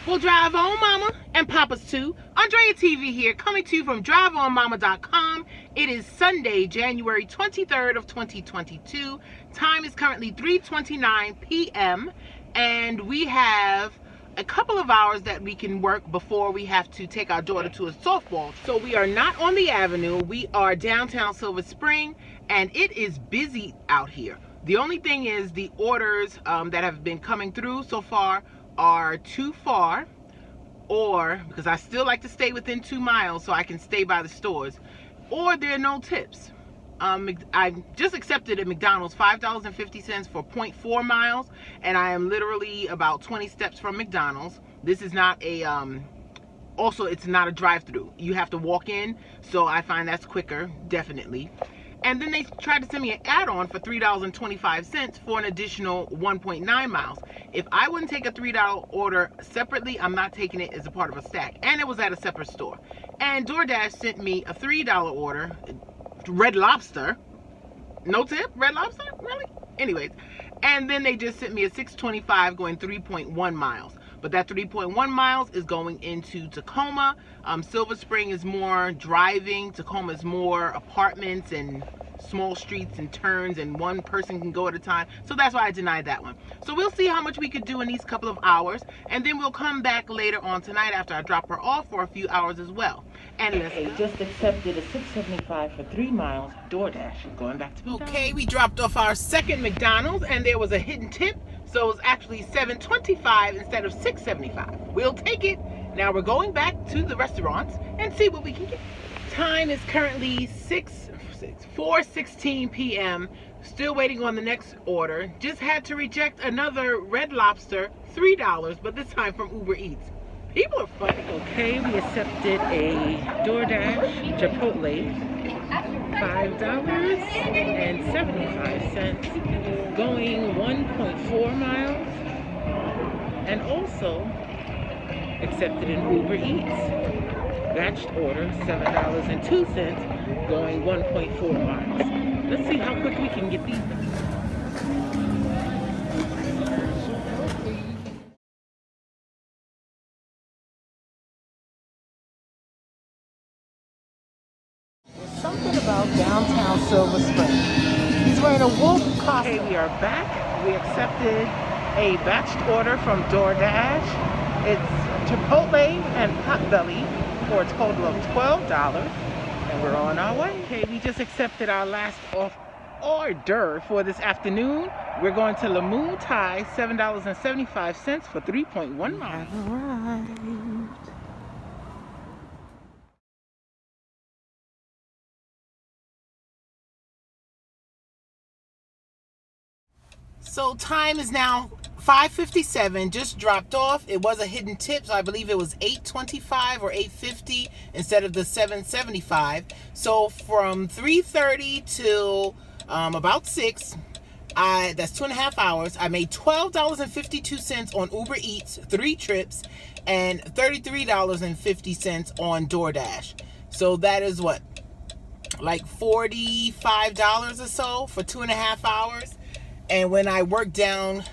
Well, drive on, Mama, and Papa's too. Andrea TV here, coming to you from driveonmama.com. It is Sunday, January 23rd of 2022. Time is currently 3:29 p.m. and we have a couple of hours that we can work before we have to take our daughter to a softball. So we are not on the avenue. We are downtown Silver Spring, and it is busy out here. The only thing is the orders that have been coming through so far are too far, or because I still like to stay within 2 miles so I can stay by the stores, or there are no tips. I just accepted at McDonald's $5.50 for 0.4 miles, and I am literally about 20 steps from McDonald's. This is not a also it's not a drive-through. You have to walk in, so I find that's quicker, definitely. And then they tried to send me an add-on for $3.25 for an additional 1.9 miles. If I wouldn't take a $3 order separately, I'm not taking it as a part of a stack. And it was at a separate store. And DoorDash sent me a $3 order, Red Lobster. No tip? Red Lobster? Really? Anyways. And then they just sent me a $6.25 going 3.1 miles. But that 3.1 miles is going into Tacoma. Silver Spring is more driving. Tacoma is more apartments and small streets and turns, and one person can go at a time. So that's why I denied that one. So we'll see how much we could do in these couple of hours, and then we'll come back later on tonight after I drop her off for a few hours as well. And let's just accepted a $6.75 for 3 miles DoorDash. Going back to McDonald's. Okay, we dropped off our second McDonald's, and there was a hidden tip. So it's actually $7.25 instead of $6.75. We'll take it. Now we're going back to the restaurants and see what we can get. Time is currently 4:16 p.m. Still waiting on the next order. Just had to reject another Red Lobster, $3, but this time from Uber Eats. People are funny. Okay, we accepted a DoorDash Chipotle, $5.75, going 1.4 miles, and also accepted an Uber Eats batched order, $7.02, going 1.4 miles. Let's see how quick we can get these done. Something about downtown Silver Spring. He's wearing a wolf costume. Okay, we are back. We accepted a batched order from DoorDash. It's Chipotle and Potbelly for a total of $12, and we're on our way. Okay, we just accepted our last order for this afternoon. We're going to Lamoon Thai, $7.75 for 3.1 miles. Arrived. So time is now 5:57, just dropped off. It was a hidden tip, so I believe it was $8.25 or $8.50 instead of the $7.75. So from 3:30 till about 6, that's 2.5 hours. I made $12.52 on Uber Eats, 3 trips, and $33.50 on DoorDash. So that is what, like $45 or so for 2.5 hours. And when I work down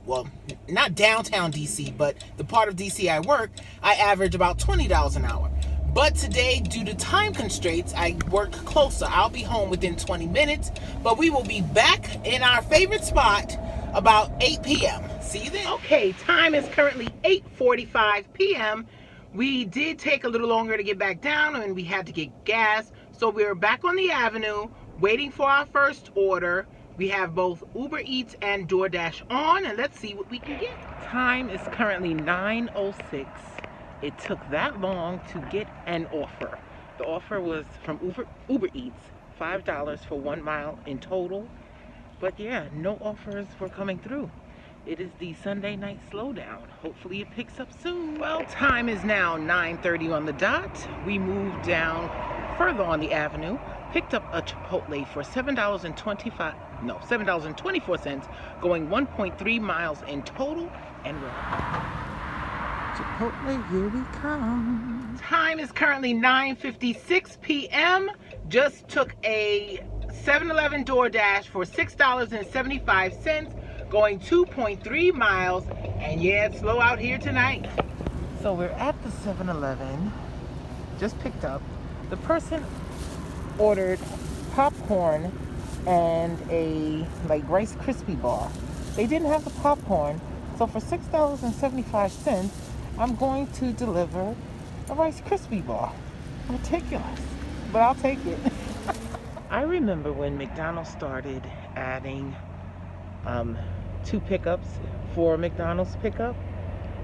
well, not downtown DC, but the part of DC I work, I average about $20 an hour. But today, due to time constraints, I work closer. I'll be home within 20 minutes, but we will be back in our favorite spot about 8 p.m. See you then. Okay, time is currently 8:45 p.m. We did take a little longer to get back down, and we had to get gas. So we're back on the avenue, waiting for our first order. We have both Uber Eats and DoorDash on, and let's see what we can get. Time is currently 9:06. It took that long to get an offer. The offer was from Uber Eats, $5 for 1 mile in total. But yeah, no offers were coming through. It is the Sunday night slowdown. Hopefully it picks up soon. Well, time is now 9:30 on the dot. We moved down further on the avenue, picked up a Chipotle for $7.24, going 1.3 miles in total, and we're Chipotle, here we come. Time is currently 9:56 p.m. Just took a 7-Eleven DoorDash for $6.75, going 2.3 miles. And yeah, it's slow out here tonight. So we're at the 7-Eleven, just picked up. The person ordered popcorn and a Rice Krispie bar. They didn't have the popcorn, so for $6.75, I'm going to deliver a Rice Krispie bar. Ridiculous, but I'll take it. I remember when McDonald's started adding 2 pickups for McDonald's pickup,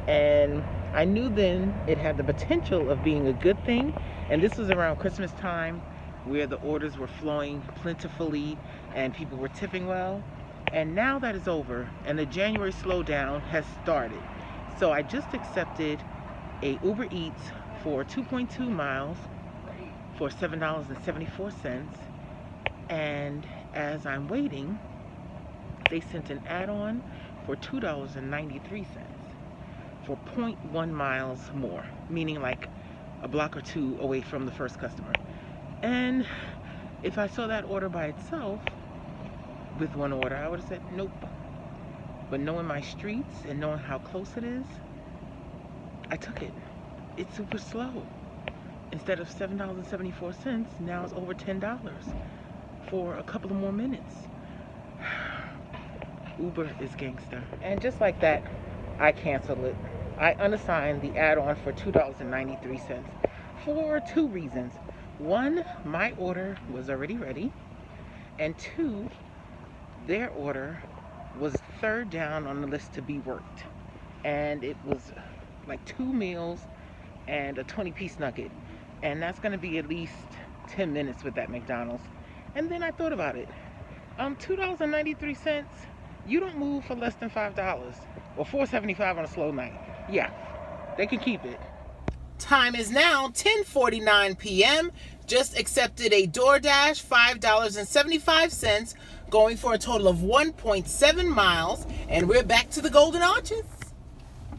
and I knew then it had the potential of being a good thing. And this was around Christmas time, where the orders were flowing plentifully and people were tipping well. And now that is over and the January slowdown has started. So I just accepted a Uber Eats for 2.2 miles for $7.74. And as I'm waiting, they sent an add-on for $2.93 for 0.1 miles more, meaning like a block or 2 away from the first customer. And if I saw that order by itself with one order, I would have said nope. But knowing my streets and knowing how close it is, I took it. It's super slow. Instead of $7.74, now it's over $10 for a couple of more minutes. Uber is gangster. And just like that, I canceled it. I unassigned the add-on for $2.93 for 2 reasons. 1, my order was already ready. And 2, their order was 3rd down on the list to be worked. And it was like 2 meals and a 20-piece nugget. And that's going to be at least 10 minutes with that McDonald's. And then I thought about it. $2.93, you don't move for less than $5 or $4.75 on a slow night. Yeah, they can keep it. Time is now 10:49 p.m. Just accepted a DoorDash, $5.75, going for a total of 1.7 miles. And we're back to the Golden Arches.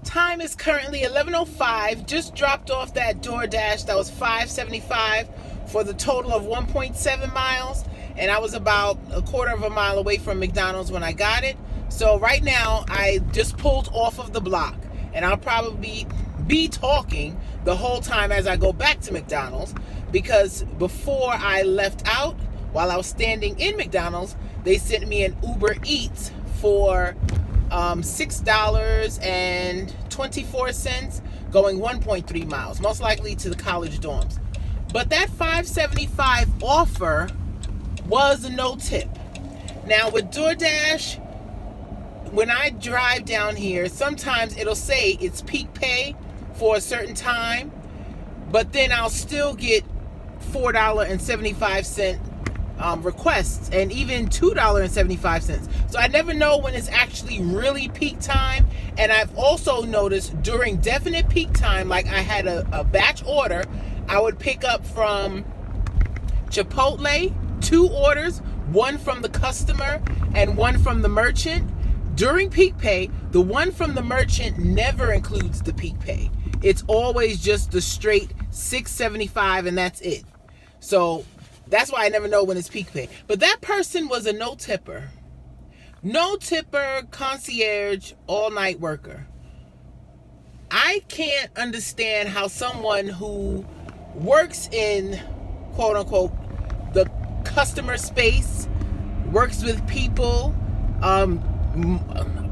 Time is currently 11:05. Just dropped off that DoorDash that was $5.75 for the total of 1.7 miles. And I was about a quarter of a mile away from McDonald's when I got it. So right now, I just pulled off of the block. And I'll probably be talking the whole time as I go back to McDonald's, because before I left out, while I was standing in McDonald's, they sent me an Uber Eats for $6.24, going 1.3 miles, most likely to the college dorms. But that $5.75 offer was a no tip. Now with DoorDash, when I drive down here, sometimes it'll say it's peak pay for a certain time, but then I'll still get $4.75 requests, and even $2.75. So I never know when it's actually really peak time. And I've also noticed during definite peak time, like I had a batch order, I would pick up from Chipotle 2 orders, 1 from the customer and 1 from the merchant. During peak pay, the one from the merchant never includes the peak pay. It's always just the straight $6.75 and that's it. So that's why I never know when it's peak pay. But that person was a no tipper. No tipper, concierge, all night worker. I can't understand how someone who works in, quote unquote, the customer space, works with people,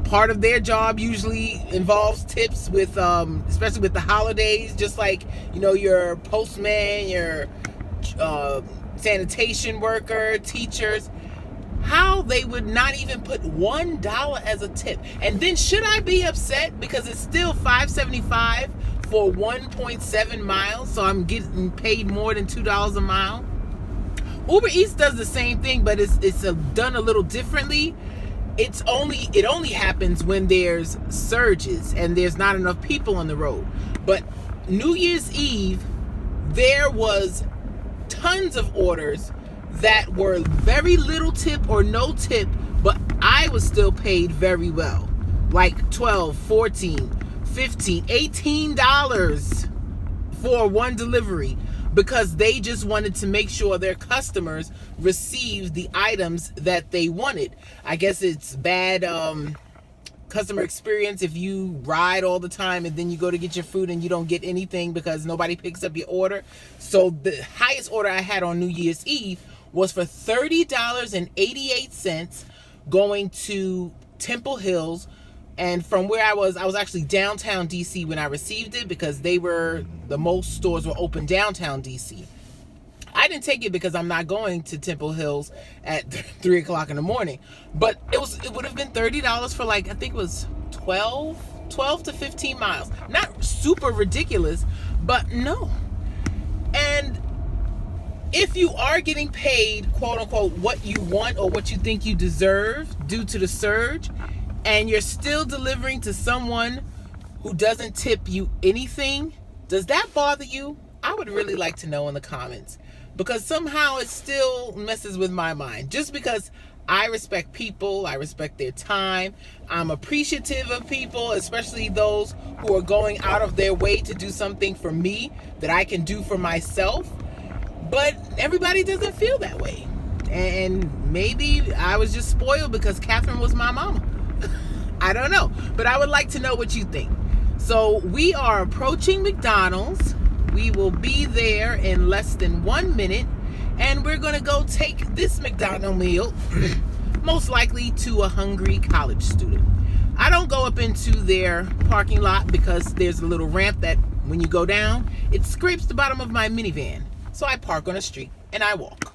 part of their job usually involves tips with, especially with the holidays, just like, you know, your postman, your sanitation worker, teachers, how they would not even put $1 as a tip. And then should I be upset because it's still $5.75 for 1.7 miles, so I'm getting paid more than $2 a mile? Uber Eats does the same thing, but it's done a little differently. It only happens when there's surges and there's not enough people on the road. But New Year's Eve, there was tons of orders that were very little tip or no tip, but I was still paid very well. Like $12, $14, $15, $18 for one delivery, because they just wanted to make sure their customers received the items that they wanted. I guess it's bad customer experience if you ride all the time and then you go to get your food and you don't get anything because nobody picks up your order. So the highest order I had on New Year's Eve was for $30.88 going to Temple Hills. And from where I was actually downtown DC when I received it, because most stores were open downtown DC. I didn't take it because I'm not going to Temple Hills at 3 o'clock in the morning. But it would have been $30 for I think it was 12 to 15 miles. Not super ridiculous, but no. And if you are getting paid, quote unquote, what you want or what you think you deserve due to the surge, and you're still delivering to someone who doesn't tip you anything, does that bother you? I would really like to know in the comments, because somehow it still messes with my mind. Just because I respect people, I respect their time, I'm appreciative of people, especially those who are going out of their way to do something for me that I can do for myself. But everybody doesn't feel that way. And maybe I was just spoiled because Catherine was my mama. I don't know, but I would like to know what you think. So we are approaching McDonald's. We will be there in less than 1 minute, and we're gonna go take this McDonald's meal, most likely to a hungry college student. I don't go up into their parking lot because there's a little ramp that when you go down, it scrapes the bottom of my minivan. So I park on the street and I walk.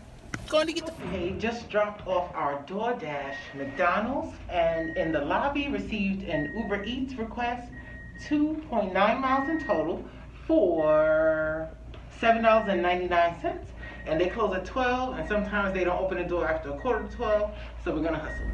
Going to get the food. Hey, just dropped off our DoorDash McDonald's, and in the lobby received an Uber Eats request, 2.9 miles in total for $7.99. And they close at 12, and sometimes they don't open the door after 11:45, so we're gonna hustle.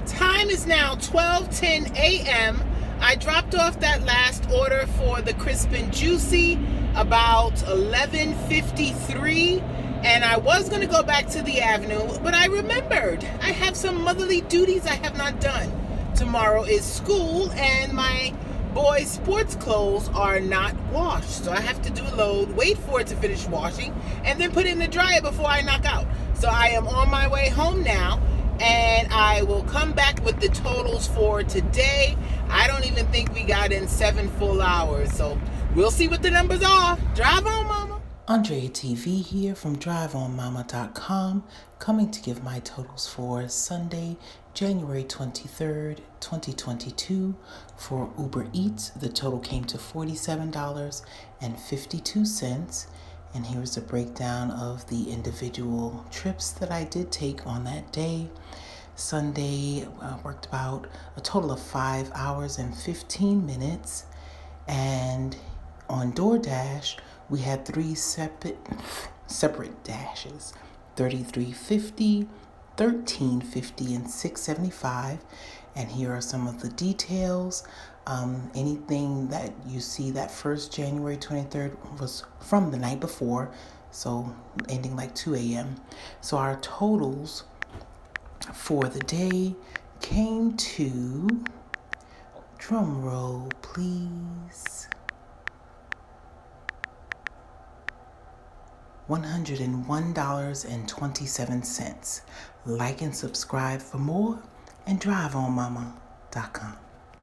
Time is now 12:10 a.m. I dropped off that last order for the crisp and juicy about 11:53. And I was going to go back to the avenue, but I remembered I have some motherly duties I have not done. Tomorrow is school, and my boys' sports clothes are not washed. So I have to do a load, wait for it to finish washing, and then put it in the dryer before I knock out. So I am on my way home now, and I will come back with the totals for today. I don't even think we got in 7 full hours, so we'll see what the numbers are. Drive on, Mama. Andrea TV here from driveonmama.com, coming to give my totals for Sunday, January 23rd, 2022. For Uber Eats, the total came to $47.52. And here's a breakdown of the individual trips that I did take on that day. Sunday worked about a total of 5 hours and 15 minutes. And on DoorDash, we had 3 separate dashes, $33.50, $13.50, and $6.75. And here are some of the details. Anything that you see that first January 23rd was from the night before, so ending 2 a.m. So our totals for the day came to, drum roll please, $101.27. Like and subscribe for more, and driveonmama.com.